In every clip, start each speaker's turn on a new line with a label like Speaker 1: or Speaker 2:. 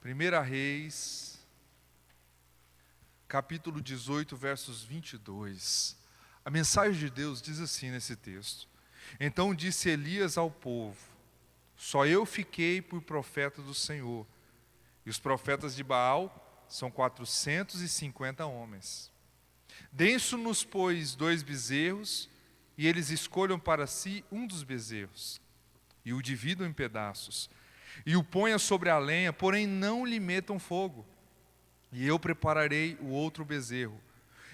Speaker 1: 1 Reis, capítulo 18, versos 22. A mensagem de Deus diz assim nesse texto: Então disse Elias ao povo: Só eu fiquei por profeta do Senhor, e os profetas de Baal são 450 homens. Deem-nos, pois, 2 bezerros, e eles escolham para si um dos bezerros, e o dividam em pedaços, e o ponham sobre a lenha, porém não lhe metam fogo. E eu prepararei o outro bezerro,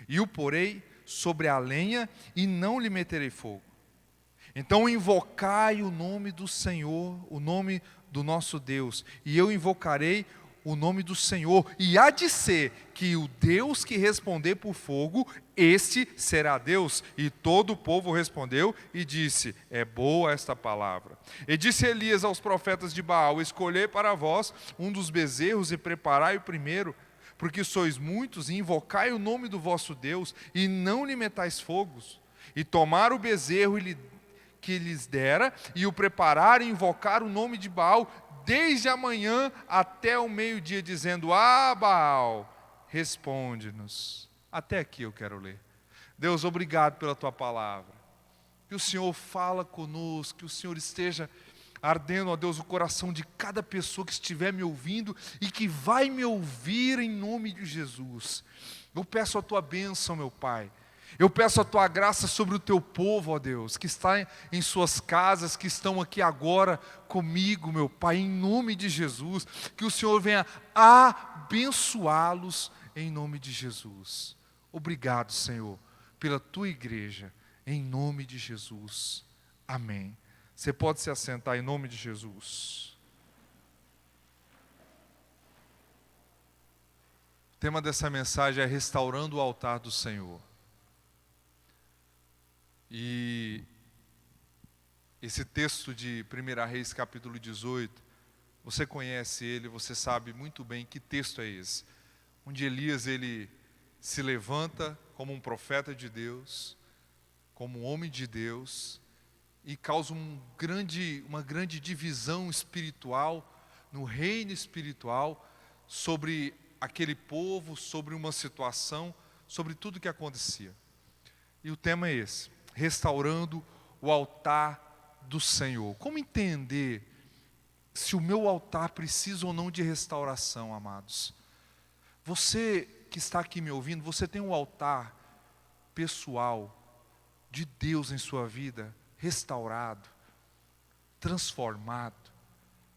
Speaker 1: e o porei sobre a lenha, e não lhe meterei fogo. Então invocai o nome do Senhor, o nome do nosso Deus, e eu invocarei o nome do Senhor, e há de ser que o Deus que responder por fogo, este será Deus. E todo o povo respondeu e disse: É boa esta palavra. E disse Elias aos profetas de Baal: Escolhei para vós um dos bezerros e preparai o primeiro, porque sois muitos, e invocai o nome do vosso Deus, e não lhe metais fogos. E tomaram o bezerro que lhes dera, e o prepararam, e invocaram o nome de Baal, desde a manhã até o meio-dia, dizendo: Ah, Baal, responde-nos. Até aqui eu quero ler. Deus, obrigado pela tua palavra. Que o Senhor fala conosco, que o Senhor esteja ardendo, ó Deus, o coração de cada pessoa que estiver me ouvindo e que vai me ouvir, em nome de Jesus. Eu peço a tua bênção, meu Pai. Eu peço a tua graça sobre o teu povo, ó Deus, que está em suas casas, que estão aqui agora comigo, meu Pai, em nome de Jesus. Que o Senhor venha abençoá-los em nome de Jesus. Obrigado, Senhor, pela tua igreja, em nome de Jesus. Amém. Você pode se assentar em nome de Jesus. O tema dessa mensagem é restaurando o altar do Senhor. E esse texto de 1 Reis capítulo 18, você conhece ele, você sabe muito bem que texto é esse. Onde Elias ele se levanta como um profeta de Deus, como um homem de Deus, e causa uma grande divisão espiritual, no reino espiritual, sobre aquele povo, sobre uma situação, sobre tudo que acontecia. E o tema é esse: restaurando o altar do Senhor. Como entender se o meu altar precisa ou não de restauração, amados? Você que está aqui me ouvindo, você tem um altar pessoal de Deus em sua vida, restaurado, transformado?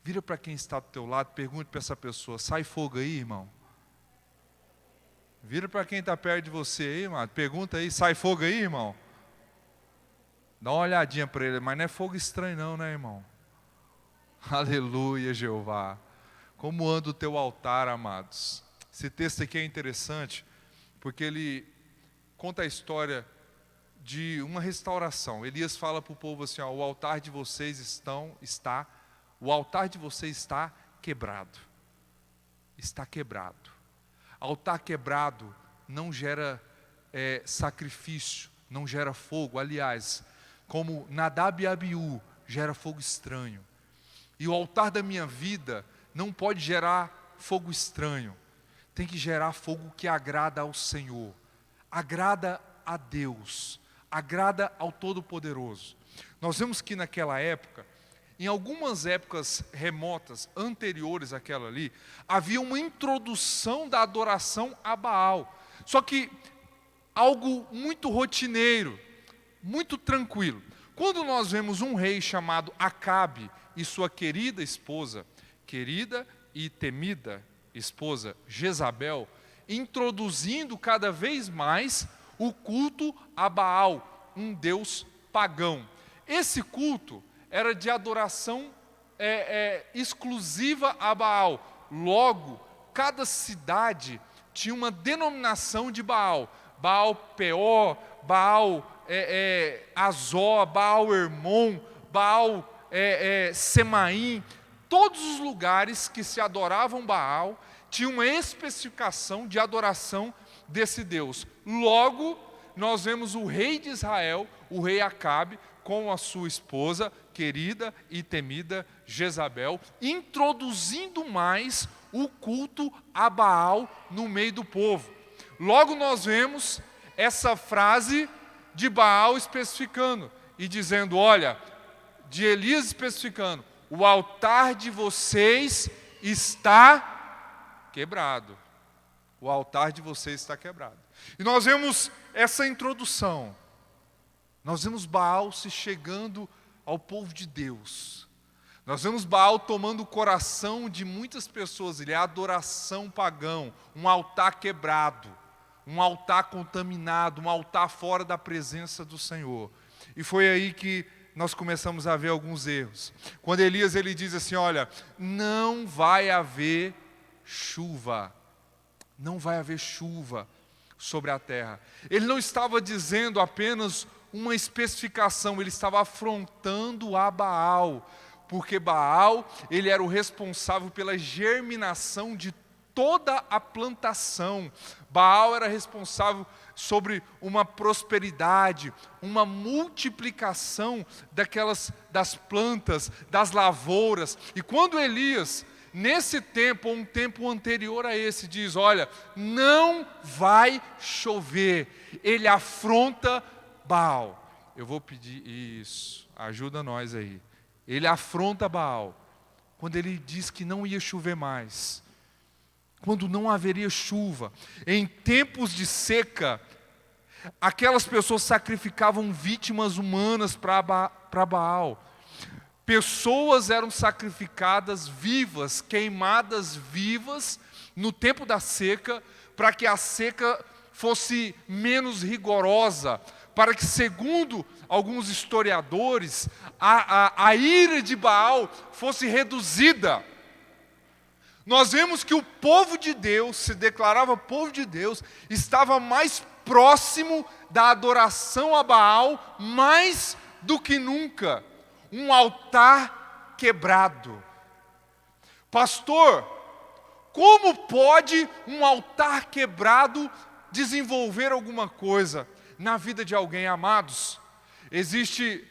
Speaker 1: Vira para quem está do teu lado, pergunte para essa pessoa: sai fogo aí, irmão? Vira para quem está perto de você aí, irmão, pergunta aí: sai fogo aí, irmão? Dá uma olhadinha para ele, mas não é fogo estranho não, né, irmão? Aleluia, Jeová. Como anda o teu altar, amados? Esse texto aqui é interessante, porque ele conta a história de uma restauração. Elias fala para o povo assim: ó, o altar de vocês está quebrado. Está quebrado. Altar quebrado não gera sacrifício, não gera fogo. Aliás, como Nadab e Abiú gera fogo estranho. E o altar da minha vida não pode gerar fogo estranho. Tem que gerar fogo que agrada ao Senhor, agrada a Deus, agrada ao Todo-Poderoso. Nós vemos que naquela época, em algumas épocas remotas, anteriores àquela ali, havia uma introdução da adoração a Baal. Só que algo muito rotineiro, muito tranquilo. Quando nós vemos um rei chamado Acabe e sua querida esposa, querida e temida esposa Jezabel, introduzindo cada vez mais o culto a Baal, um deus pagão. Esse culto era de adoração exclusiva a Baal. Logo, cada cidade tinha uma denominação de Baal. Baal Peor, Baal Azó, Baal Hermon, Baal Semaim. Todos os lugares que se adoravam Baal tinham uma especificação de adoração desse Deus. Logo, nós vemos o rei de Israel, o rei Acabe, com a sua esposa, querida e temida Jezabel, introduzindo mais o culto a Baal no meio do povo. Logo nós vemos essa frase de Baal especificando e dizendo, olha, de Elias especificando, o altar de vocês está quebrado. O altar de vocês está quebrado. E nós vemos essa introdução. Nós vemos Baal se chegando ao povo de Deus. Nós vemos Baal tomando o coração de muitas pessoas. Ele é adoração pagão, um altar quebrado, um altar contaminado, um altar fora da presença do Senhor. E foi aí que nós começamos a ver alguns erros. Quando Elias ele diz assim, olha, não vai haver chuva. Não vai haver chuva sobre a terra. Ele não estava dizendo apenas uma especificação, ele estava afrontando a Baal, porque Baal, ele era o responsável pela germinação de toda a plantação. Baal era responsável sobre uma prosperidade, uma multiplicação das plantas, das lavouras. E quando Elias, nesse tempo, ou um tempo anterior a esse, diz, olha, não vai chover, ele afronta Baal. Eu vou pedir isso, ajuda nós aí. Ele afronta Baal, quando ele diz que não ia chover mais, quando não haveria chuva. Em tempos de seca, aquelas pessoas sacrificavam vítimas humanas para Baal. Pessoas eram sacrificadas vivas, queimadas vivas, no tempo da seca, para que a seca fosse menos rigorosa, para que, segundo alguns historiadores, a ira de Baal fosse reduzida. Nós vemos que o povo de Deus, se declarava povo de Deus, estava mais próximo da adoração a Baal, mais do que nunca. Um altar quebrado. Pastor, como pode um altar quebrado desenvolver alguma coisa na vida de alguém, amados? Existem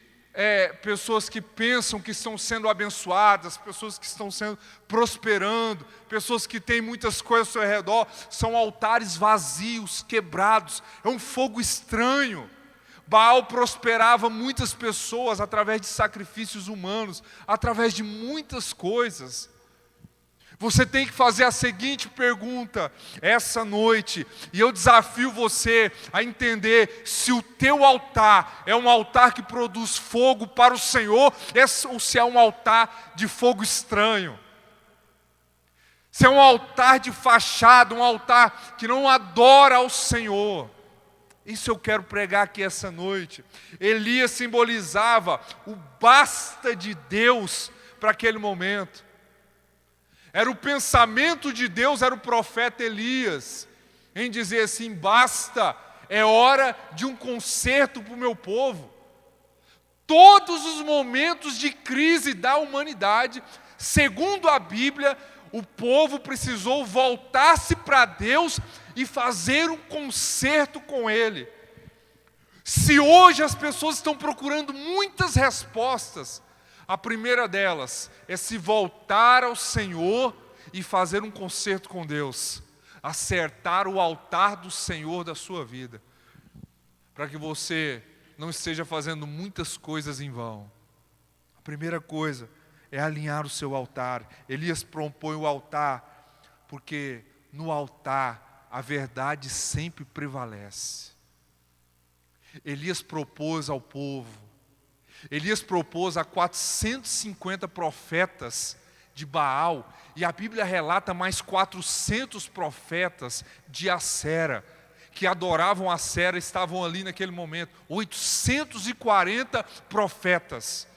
Speaker 1: pessoas que pensam que estão sendo abençoadas, pessoas que estão prosperando, pessoas que têm muitas coisas ao seu redor, são altares vazios, quebrados, é um fogo estranho. Baal prosperava muitas pessoas através de sacrifícios humanos, através de muitas coisas. Você tem que fazer a seguinte pergunta essa noite, e eu desafio você a entender se o teu altar é um altar que produz fogo para o Senhor, ou se é um altar de fogo estranho. Se é um altar de fachada, um altar que não adora ao Senhor. Isso eu quero pregar aqui essa noite. Elias simbolizava o basta de Deus para aquele momento. Era o pensamento de Deus, era o profeta Elias, em dizer assim, basta, é hora de um conserto para o meu povo. Todos os momentos de crise da humanidade, segundo a Bíblia, o povo precisou voltar-se para Deus e fazer um conserto com Ele. Se hoje as pessoas estão procurando muitas respostas, a primeira delas é se voltar ao Senhor e fazer um conserto com Deus, acertar o altar do Senhor da sua vida, para que você não esteja fazendo muitas coisas em vão. A primeira coisa é alinhar o seu altar. Elias propõe o altar, porque no altar a verdade sempre prevalece. Elias propôs ao povo, Elias propôs a 450 profetas de Baal, e a Bíblia relata mais 400 profetas de Acera, que adoravam Acera, estavam ali naquele momento, 840 profetas.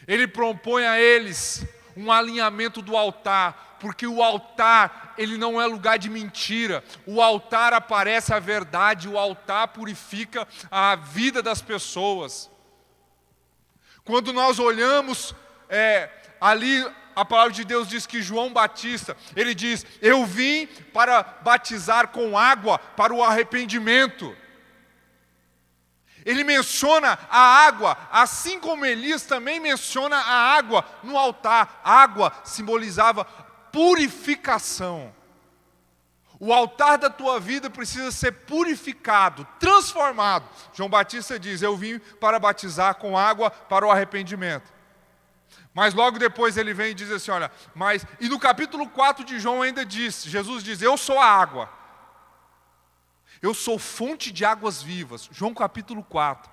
Speaker 1: Ele propõe a eles um alinhamento do altar, porque o altar, ele não é lugar de mentira, o altar aparece a verdade, o altar purifica a vida das pessoas. Quando nós olhamos ali, a palavra de Deus diz que João Batista, ele diz, eu vim para batizar com água para o arrependimento. Ele menciona a água, assim como Elias também menciona a água no altar. A água simbolizava purificação. O altar da tua vida precisa ser purificado, transformado. João Batista diz: eu vim para batizar com água para o arrependimento. Mas logo depois ele vem e diz assim, olha, e no capítulo 4 de João ainda diz, Jesus diz: eu sou a água. Eu sou fonte de águas vivas. João capítulo 4.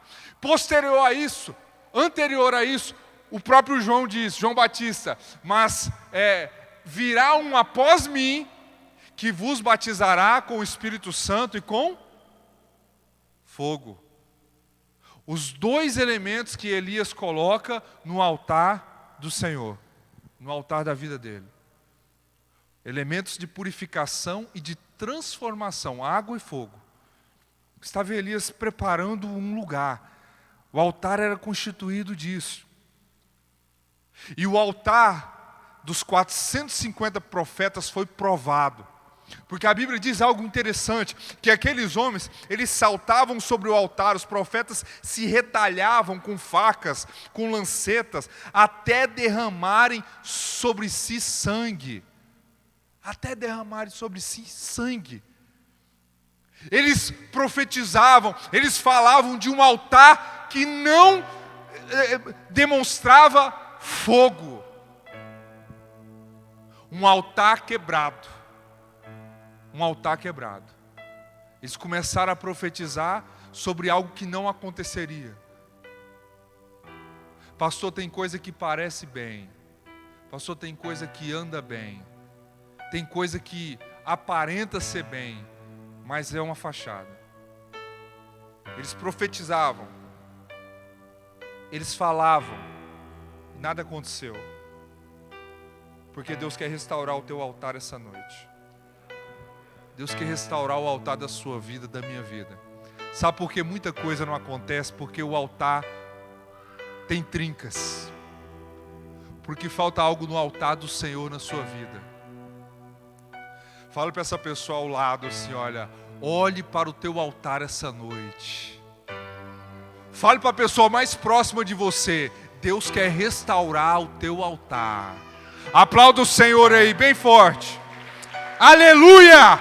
Speaker 1: Anterior a isso, o próprio João diz, João Batista: mas virá um após mim, que vos batizará com o Espírito Santo e com fogo. Os dois elementos que Elias coloca no altar do Senhor, no altar da vida dele. Elementos de purificação e de transformação, água e fogo. Estava Elias preparando um lugar. O altar era constituído disso. E o altar dos 450 profetas foi provado. Porque a Bíblia diz algo interessante, que aqueles homens, eles saltavam sobre o altar, os profetas se retalhavam com facas, com lancetas, até derramarem sobre si sangue. Até derramarem sobre si sangue. Eles profetizavam, eles falavam de um altar que não demonstrava fogo. Um altar quebrado. Um altar quebrado. Eles começaram a profetizar sobre algo que não aconteceria. Pastor, tem coisa que parece bem. Pastor, tem coisa que anda bem. Tem coisa que aparenta ser bem, mas é uma fachada. Eles profetizavam. Eles falavam. E nada aconteceu. Porque Deus quer restaurar o teu altar essa noite. Deus quer restaurar o altar da sua vida, da minha vida. Sabe por que muita coisa não acontece? Porque o altar tem trincas. Porque falta algo no altar do Senhor na sua vida. Fala para essa pessoa ao lado assim, olhe para o teu altar essa noite. Fale para a pessoa mais próxima de você: Deus quer restaurar o teu altar. Aplauda o Senhor aí, bem forte. Aleluia!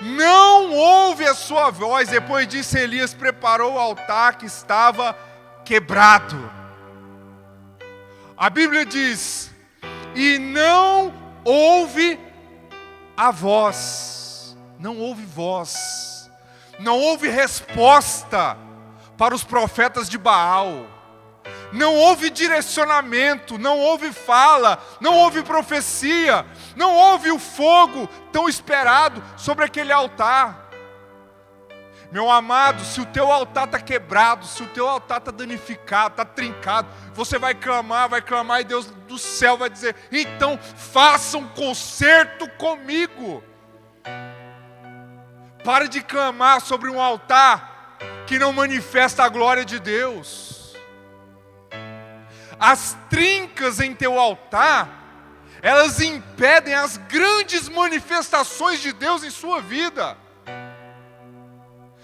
Speaker 1: Não ouve a sua voz. Depois disso, Elias preparou o altar que estava quebrado. A Bíblia diz: e não houve a voz. Não houve voz. Não houve resposta para os profetas de Baal. Não houve direcionamento, não houve fala, não houve profecia, não houve o fogo tão esperado sobre aquele altar. Meu amado, se o teu altar está quebrado, se o teu altar está danificado, está trincado, você vai clamar e Deus do céu vai dizer: então faça um concerto comigo. Pare de clamar sobre um altar que não manifesta a glória de Deus. As trincas em teu altar, elas impedem as grandes manifestações de Deus em sua vida.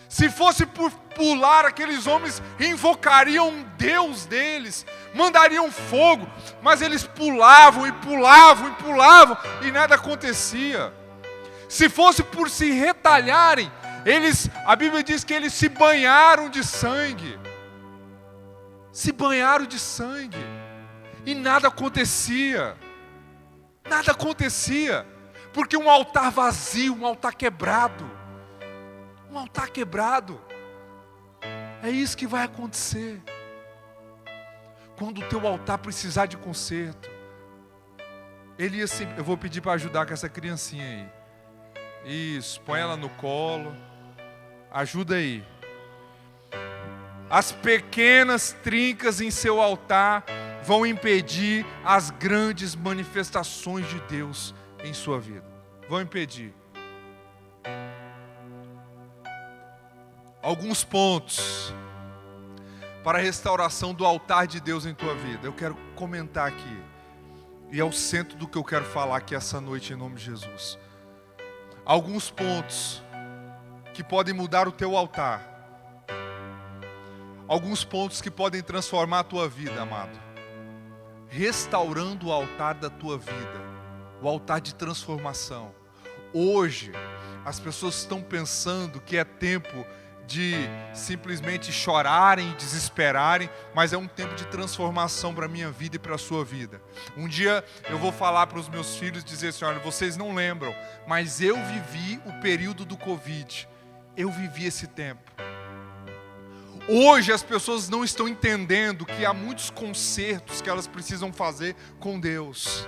Speaker 1: Se fosse por pular, aqueles homens invocariam um Deus deles, mandariam fogo, mas eles pulavam e pulavam e pulavam e nada acontecia. Se fosse por se retalharem, a Bíblia diz que eles se banharam de sangue. Se banharam de sangue e nada acontecia. Nada acontecia, porque um altar vazio, um altar quebrado. Um altar quebrado. É isso que vai acontecer quando o teu altar precisar de conserto. Eu vou pedir para ajudar com essa criancinha aí. Isso, põe ela no colo. Ajuda aí. As pequenas trincas em seu altar vão impedir as grandes manifestações de Deus em sua vida. Vão impedir. Alguns pontos para a restauração do altar de Deus em tua vida. Eu quero comentar aqui. E é o centro do que eu quero falar aqui essa noite em nome de Jesus. Alguns pontos que podem mudar o teu altar. Alguns pontos que podem transformar a tua vida, amado. restaurando o altar da tua vida, o altar de transformação. Hoje, as pessoas estão pensando que é tempo de simplesmente chorarem e desesperarem, mas é um tempo de transformação para a minha vida e para a sua vida. Um dia eu vou falar para os meus filhos, dizer assim, olha, vocês não lembram, mas eu vivi o período do Covid, eu vivi esse tempo. Hoje as pessoas não estão entendendo que há muitos consertos que elas precisam fazer com Deus.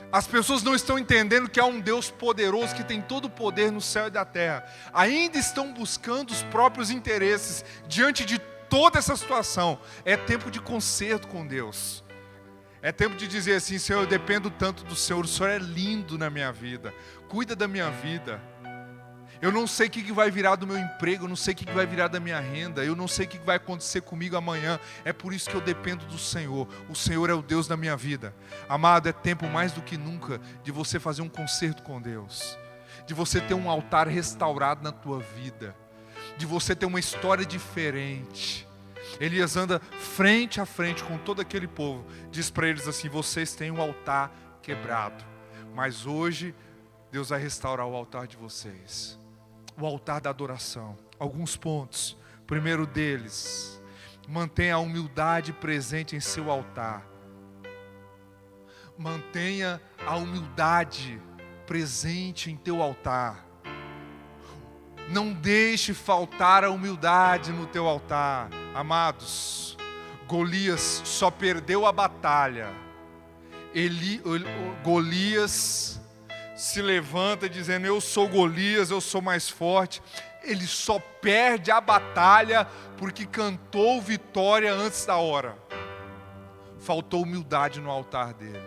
Speaker 1: As pessoas não estão entendendo que há um Deus poderoso que tem todo o poder no céu e da terra. Ainda estão buscando os próprios interesses diante de toda essa situação. É tempo de conserto com Deus. É tempo de dizer assim, Senhor, eu dependo tanto do Senhor. O Senhor é lindo na minha vida. Cuida da minha vida. Eu não sei o que vai virar do meu emprego, eu não sei o que vai virar da minha renda, eu não sei o que vai acontecer comigo amanhã. É por isso que eu dependo do Senhor. O Senhor é o Deus da minha vida. Amado, é tempo mais do que nunca de você fazer um concerto com Deus, de você ter um altar restaurado na tua vida, de você ter uma história diferente. Elias anda frente a frente com todo aquele povo, diz para eles assim, vocês têm um altar quebrado, mas hoje Deus vai restaurar o altar de vocês. O altar da adoração. Alguns pontos. Primeiro deles, mantenha a humildade presente em seu altar. Mantenha a humildade presente em teu altar. Não deixe faltar a humildade no teu altar. Amados, Golias só perdeu a batalha. Golias se levanta dizendo, eu sou Golias, eu sou mais forte. Ele só perde a batalha porque cantou vitória antes da hora. Faltou humildade no altar dele.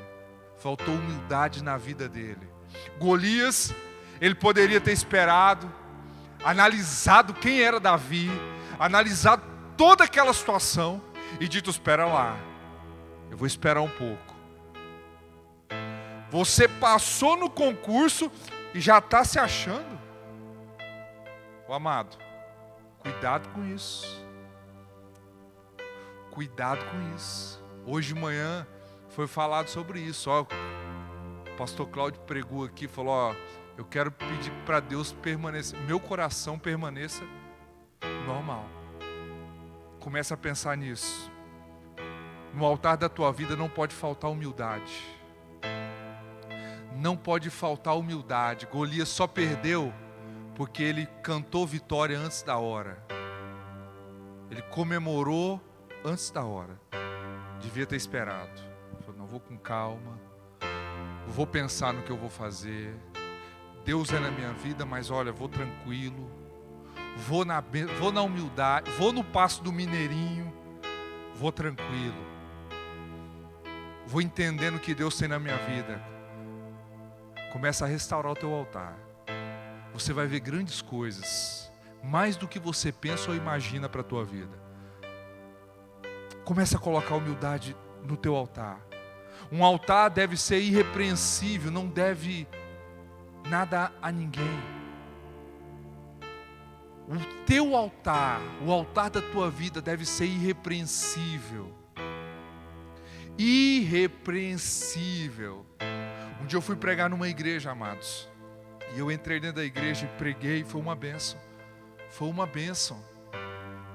Speaker 1: Faltou humildade na vida dele. Golias, ele poderia ter esperado, analisado quem era Davi, analisado toda aquela situação e dito, espera lá, eu vou esperar um pouco. Você passou no concurso e já está se achando. Ô amado, cuidado com isso. Cuidado com isso. Hoje de manhã foi falado sobre isso. Ó, o pastor Cláudio pregou aqui, falou, ó, eu quero pedir para Deus permanecer, meu coração permaneça normal. Começa a pensar nisso. No altar da tua vida não pode faltar humildade. Não pode faltar humildade. Golias só perdeu porque ele cantou vitória antes da hora. Ele comemorou antes da hora. Devia ter esperado. Falou, não, vou com calma. Vou pensar no que eu vou fazer. Deus é na minha vida, mas olha, vou tranquilo. Vou na humildade. Vou no passo do mineirinho. Vou tranquilo. Vou entendendo o que Deus tem na minha vida. Começa a restaurar o teu altar. Você vai ver grandes coisas, mais do que você pensa ou imagina para a tua vida. Começa a colocar humildade no teu altar. Um altar deve ser irrepreensível, não deve nada a ninguém. O teu altar, o altar da tua vida deve ser irrepreensível. Irrepreensível. Um dia eu fui pregar numa igreja, amados, e eu entrei dentro da igreja e preguei, foi uma bênção. Foi uma bênção.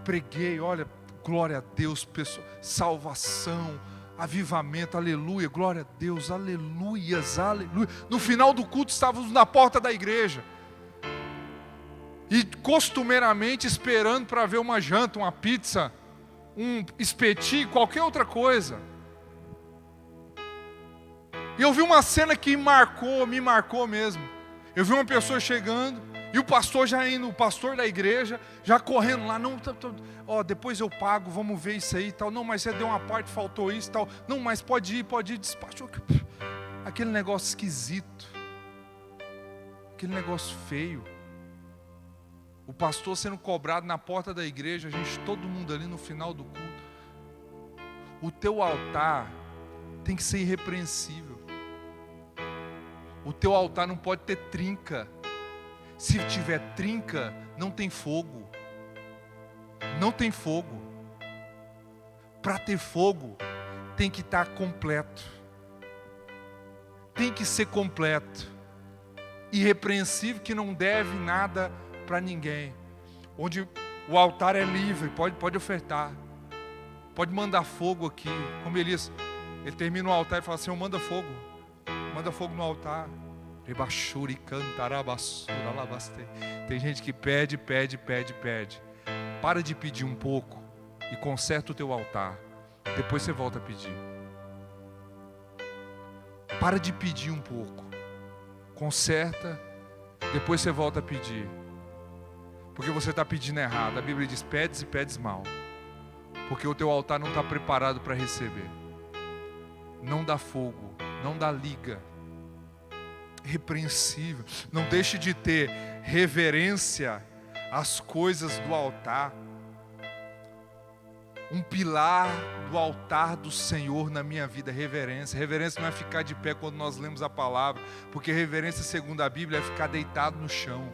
Speaker 1: Preguei, olha, glória a Deus, pessoa, salvação, avivamento, aleluia, glória a Deus, aleluias, aleluia. No final do culto estávamos na porta da igreja. E costumeiramente esperando para ver uma janta, uma pizza, um espetinho, qualquer outra coisa. E eu vi uma cena que me marcou mesmo. Eu vi uma pessoa chegando e o pastor já indo, o pastor da igreja, já correndo lá, não, ó, depois eu pago, vamos ver isso aí e tal. Não, mas você deu uma parte, faltou isso e tal. Não, mas pode ir, despachou. Aquele negócio esquisito. Aquele negócio feio. O pastor sendo cobrado na porta da igreja, a gente, todo mundo ali no final do culto. O teu altar tem que ser irrepreensível. O teu altar não pode ter trinca. Se tiver trinca, não tem fogo. Não tem fogo. Para ter fogo, tem que estar completo. Tem que ser completo. Irrepreensível, que não deve nada para ninguém. Onde o altar é livre, pode ofertar. Pode mandar fogo aqui. Como Elias, ele termina o altar e fala assim: manda fogo. Manda fogo no altar. Tem gente que pede. Para de pedir um pouco e conserta o teu altar. Depois você volta a pedir. Para de pedir um pouco. Conserta, depois você volta a pedir. Porque você está pedindo errado. A Bíblia diz: pedes e pedes mal. Porque o teu altar não está preparado para receber. Não dá fogo, não dá liga. Repreensível. Não deixe de ter reverência às coisas do altar. Um pilar do altar do Senhor na minha vida, reverência. Reverência não é ficar de pé quando nós lemos a palavra, porque reverência, segundo a Bíblia, é ficar deitado no chão.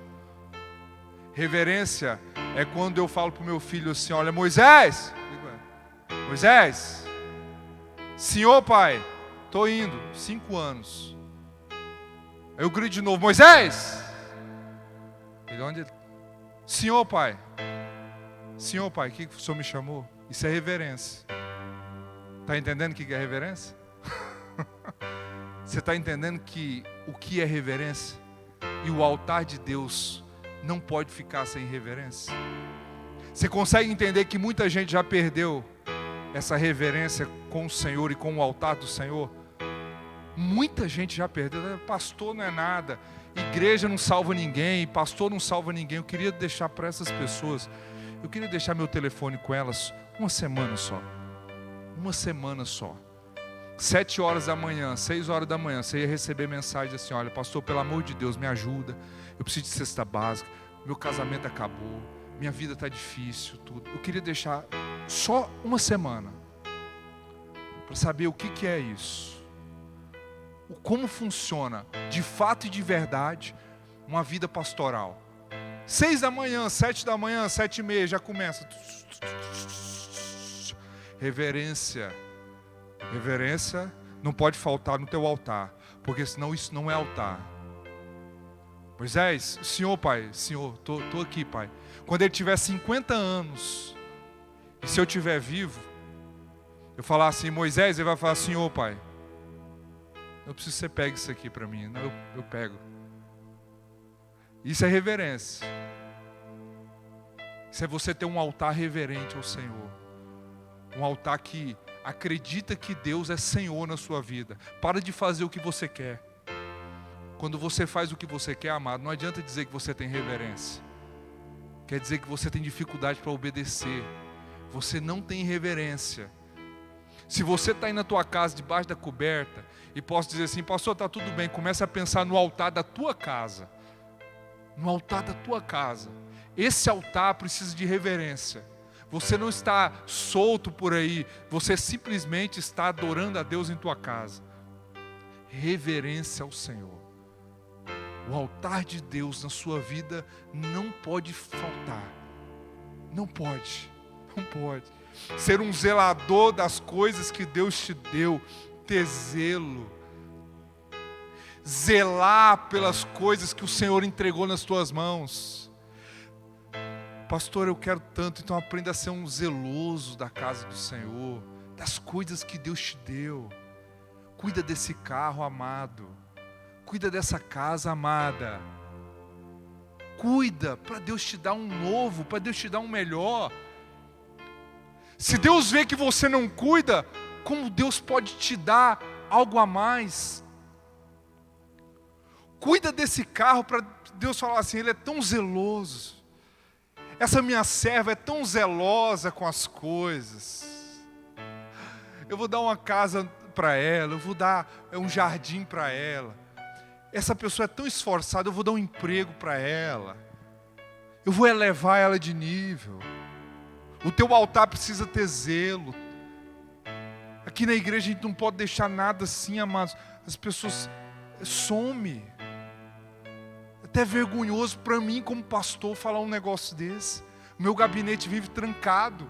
Speaker 1: Reverência é quando eu falo para o meu filho assim: olha, Moisés, senhor pai, estou indo, 5 anos. Aí eu grito de novo: Moisés! Ele, onde? Senhor pai, o que o senhor me chamou? Isso é reverência. Está entendendo o que é reverência? Você está entendendo o que é reverência? E o altar de Deus não pode ficar sem reverência. Você consegue entender que muita gente já perdeu essa reverência com o Senhor e com o altar do Senhor? Muita gente já perdeu. Pastor não é nada, igreja não salva ninguém, pastor não salva ninguém. Eu queria deixar para essas pessoas, eu queria deixar meu telefone com elas uma semana só. 7 horas da manhã, 6 horas da manhã, você ia receber mensagem assim: olha, pastor, pelo amor de Deus, me ajuda. Eu preciso de cesta básica, meu casamento acabou, minha vida está difícil, tudo. Eu queria deixar só uma semana para saber o que é isso. Como funciona, de fato e de verdade, uma vida pastoral. 6 da manhã, 7 da manhã, 7h30, já começa. Reverência. Reverência não pode faltar no teu altar, porque senão isso não é altar. Moisés, senhor pai, senhor, estou aqui, pai. Quando ele tiver 50 anos, e se eu estiver vivo, eu falar assim: Moisés, ele vai falar: senhor pai, eu preciso que você pegue isso aqui para mim. Não, eu pego. Isso é reverência. Isso é você ter um altar reverente ao Senhor. Um altar que acredita que Deus é Senhor na sua vida. Para de fazer o que você quer. Quando você faz o que você quer, amado, não adianta dizer que você tem reverência. Quer dizer que você tem dificuldade para obedecer. Você não tem reverência. Se você está aí na tua casa, debaixo da coberta, e posso dizer assim: pastor, está tudo bem, começa a pensar no altar da tua casa. No altar da tua casa. Esse altar precisa de reverência. Você não está solto por aí, você simplesmente está adorando a Deus em tua casa. Reverência ao Senhor. O altar de Deus na sua vida não pode faltar. Não pode. Ser um zelador das coisas que Deus te deu. Ter zelo. Zelar pelas coisas que o Senhor entregou nas tuas mãos. Pastor, eu quero tanto, então aprenda a ser um zeloso da casa do Senhor, das coisas que Deus te deu. Cuida desse carro, amado. Cuida dessa casa, amada. Cuida para Deus te dar um novo, para Deus te dar um melhor. Se Deus vê que você não cuida, como Deus pode te dar algo a mais? Cuida desse carro para Deus falar assim: ele é tão zeloso. Essa minha serva é tão zelosa com as coisas. Eu vou dar uma casa para ela, eu vou dar um jardim para ela. Essa pessoa é tão esforçada, eu vou dar um emprego para ela. Eu vou elevar ela de nível. O teu altar precisa ter zelo. Aqui na igreja a gente não pode deixar nada assim, amados. As pessoas somem. Até vergonhoso para mim como pastor falar um negócio desse. O meu gabinete vive trancado.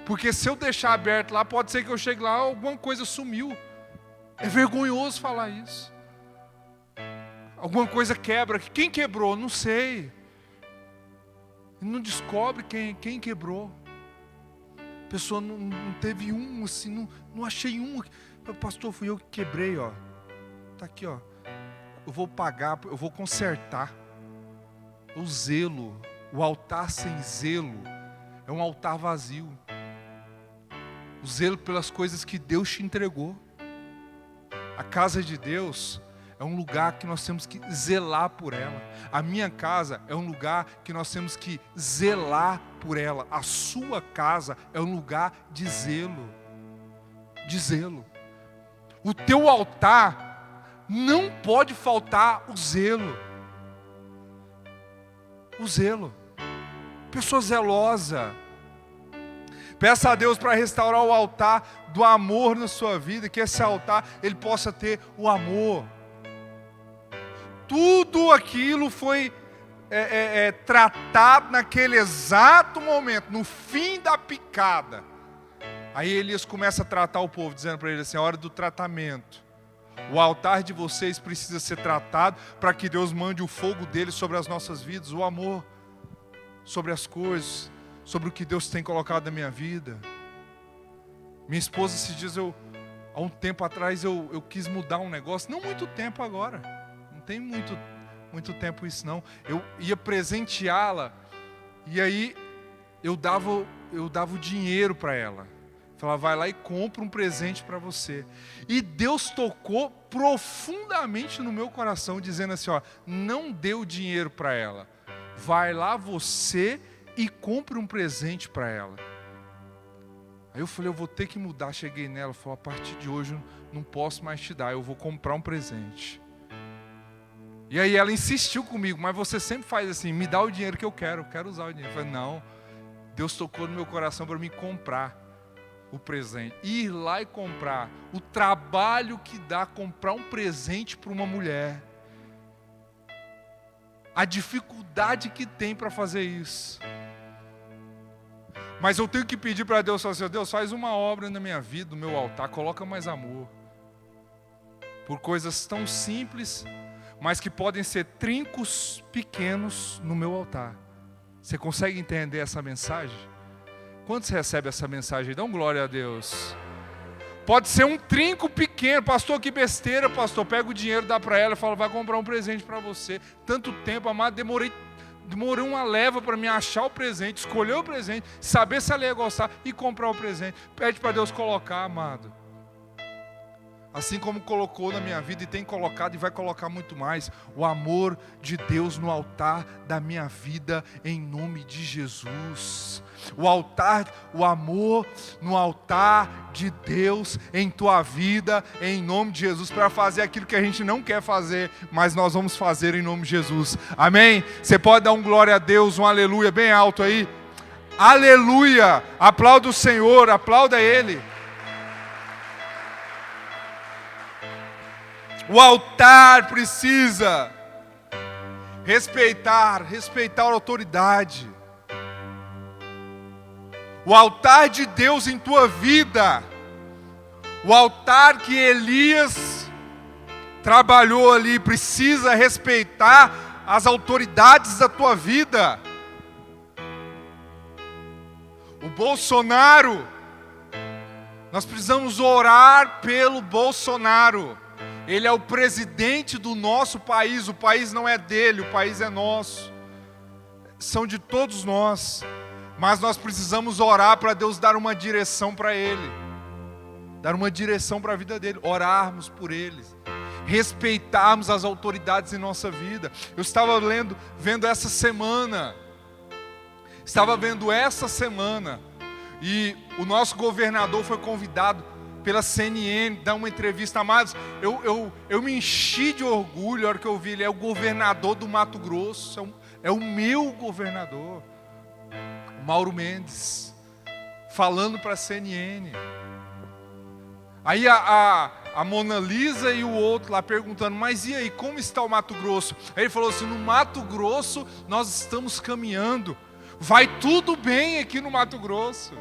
Speaker 1: Porque se eu deixar aberto lá, pode ser que eu chegue lá, alguma coisa sumiu. É vergonhoso falar isso. Alguma coisa quebra. Quem quebrou? Não sei. Não descobre quem quebrou. A pessoa não teve um, assim, não achei um. Pastor, fui eu que quebrei, ó. Está aqui, ó. Eu vou pagar, eu vou consertar. O zelo, o altar sem zelo, é um altar vazio. O zelo pelas coisas que Deus te entregou. A casa de Deus é um lugar que nós temos que zelar por ela. A minha casa é um lugar que nós temos que zelar por ela. A sua casa é um lugar de zelo. De zelo. O teu altar não pode faltar o zelo. O zelo. Pessoa zelosa. Peça a Deus para restaurar o altar do amor na sua vida, que esse altar ele possa ter o amor. Tudo aquilo foi tratado naquele exato momento, no fim da picada. Aí Elias começa a tratar o povo, dizendo para ele assim: é hora do tratamento. O altar de vocês precisa ser tratado para que Deus mande o fogo dele sobre as nossas vidas, o amor sobre as coisas, sobre o que Deus tem colocado na minha vida. Minha esposa, esses dias, há um tempo atrás, eu quis mudar um negócio, não muito tempo agora, não tem muito tempo isso não. Eu ia presenteá-la, e aí eu dava o dinheiro para ela. Falava, vai lá e compra um presente para você. E Deus tocou profundamente no meu coração, dizendo assim, ó, não dê o dinheiro para ela. Vai lá você e compre um presente para ela. Aí eu falei, eu vou ter que mudar. Cheguei nela, falei, a partir de hoje eu não posso mais te dar, eu vou comprar um presente. E aí ela insistiu comigo, mas você sempre faz assim, me dá o dinheiro que eu quero usar o dinheiro. Eu falei, não, Deus tocou no meu coração para me comprar o presente, ir lá e comprar. O trabalho que dá comprar um presente para uma mulher, a dificuldade que tem para fazer isso. Mas eu tenho que pedir para Deus, assim, Deus, faz uma obra na minha vida, no meu altar, coloca mais amor, por coisas tão simples, mas que podem ser trincos pequenos no meu altar. Você consegue entender essa mensagem? Quantos recebem essa mensagem? Dão glória a Deus. Pode ser um trinco pequeno. Pastor, que besteira, pastor. Pega o dinheiro, dá para ela e fala, vai comprar um presente para você. Tanto tempo, amado, demorei uma leva para me achar o presente, escolher o presente, saber se ela ia gostar e comprar o presente. Pede para Deus colocar, amado. Assim como colocou na minha vida e tem colocado e vai colocar muito mais, o amor de Deus no altar da minha vida, em nome de Jesus. O amor no altar de Deus em tua vida, em nome de Jesus, para fazer aquilo que a gente não quer fazer, mas nós vamos fazer em nome de Jesus. Amém? Você pode dar um glória a Deus, um aleluia bem alto aí? Aleluia! Aplauda o Senhor, aplauda Ele. O altar precisa respeitar a autoridade. O altar de Deus em tua vida, o altar que Elias trabalhou ali, precisa respeitar as autoridades da tua vida. O Bolsonaro, nós precisamos orar pelo Bolsonaro. Ele é o presidente do nosso país, o país não é dele, o país é nosso. São de todos nós. Mas nós precisamos orar para Deus dar uma direção para ele. Dar uma direção para a vida dele. Orarmos por eles. Respeitarmos as autoridades em nossa vida. Eu estava vendo essa semana. E o nosso governador foi convidado pela CNN, dar uma entrevista. Amados, eu me enchi de orgulho na hora que eu vi. Ele é o governador do Mato Grosso, é o meu governador, Mauro Mendes, falando para a CNN. Aí a Mona Lisa e o outro lá perguntando, mas e aí, como está o Mato Grosso? Aí ele falou assim, no Mato Grosso nós estamos caminhando, vai tudo bem aqui no Mato Grosso.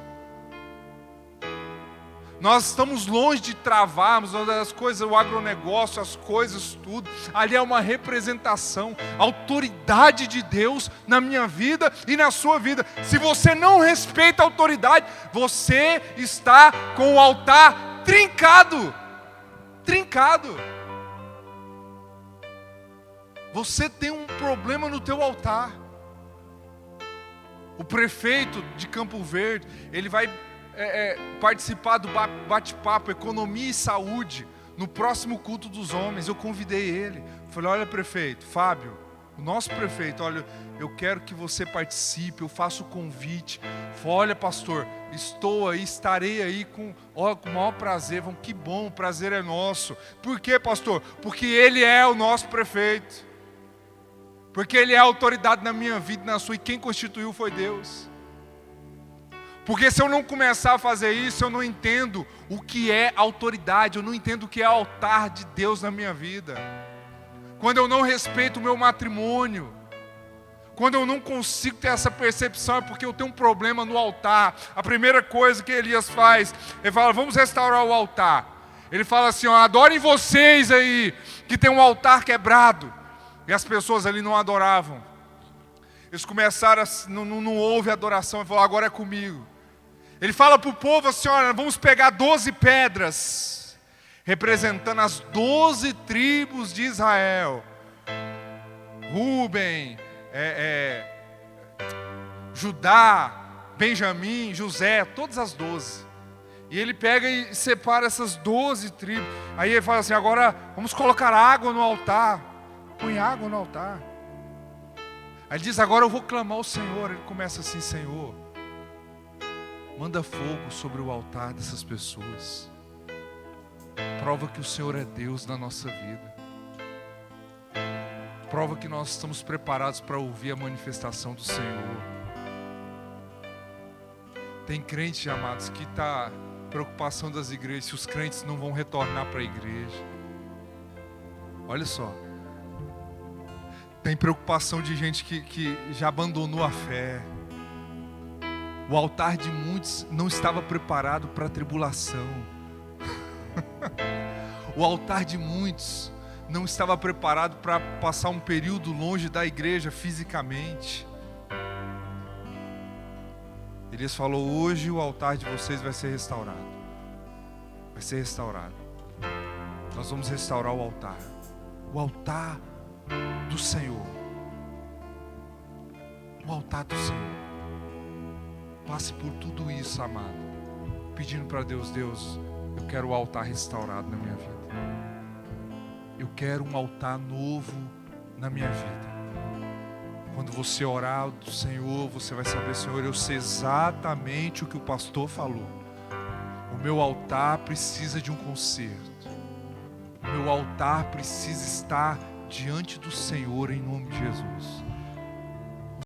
Speaker 1: Nós estamos longe de travarmos as coisas, o agronegócio, as coisas, tudo. Ali é uma representação, a autoridade de Deus na minha vida e na sua vida. Se você não respeita a autoridade, você está com o altar trincado. Trincado. Você tem um problema no teu altar. O prefeito de Campo Verde, ele vai participar do bate-papo Economia e Saúde no próximo culto dos homens. Eu convidei ele, falei: olha, prefeito Fábio, o nosso prefeito, olha, eu quero que você participe, eu faço o convite. Falei: olha, pastor, estou aí, estarei aí com o maior prazer. Vamos, que bom, o prazer é nosso. Por quê, pastor? Porque ele é o nosso prefeito, porque ele é a autoridade na minha vida e na sua, e quem constituiu foi Deus. Porque se eu não começar a fazer isso, eu não entendo o que é autoridade, eu não entendo o que é altar de Deus na minha vida. Quando eu não respeito o meu matrimônio, quando eu não consigo ter essa percepção, é porque eu tenho um problema no altar. A primeira coisa que Elias faz, ele fala: vamos restaurar o altar. Ele fala assim: ó, adorem vocês aí, que tem um altar quebrado. E as pessoas ali não adoravam. Eles começaram, não houve adoração. Ele falou: agora é comigo. Ele fala para o povo assim: olha, vamos pegar 12 pedras, representando as 12 tribos de Israel. Rúben, Judá, Benjamim, José, todas as 12. E ele pega e separa essas 12 tribos. Aí ele fala assim: agora vamos colocar água no altar. Põe água no altar. Aí ele diz: agora eu vou clamar ao Senhor. Ele começa assim: Senhor, manda fogo sobre o altar dessas pessoas. Prova que o Senhor é Deus na nossa vida. Prova que nós estamos preparados para ouvir a manifestação do Senhor. Tem crente, amados, que está preocupação das igrejas, se os crentes não vão retornar para a igreja. Olha só. Tem preocupação de gente que já abandonou a fé. O altar de muitos não estava preparado para a tribulação. O altar de muitos não estava preparado para passar um período longe da igreja fisicamente. Elias falou: hoje o altar de vocês vai ser restaurado. Vai ser restaurado. Nós vamos restaurar o altar. O altar do Senhor. O altar do Senhor. Passe por tudo isso, amado, pedindo para Deus: Deus, eu quero o altar restaurado na minha vida. Eu quero um altar novo na minha vida. Quando você orar do Senhor, você vai saber: Senhor, eu sei exatamente o que o pastor falou. O meu altar precisa de um conserto. O meu altar precisa estar diante do Senhor em nome de Jesus.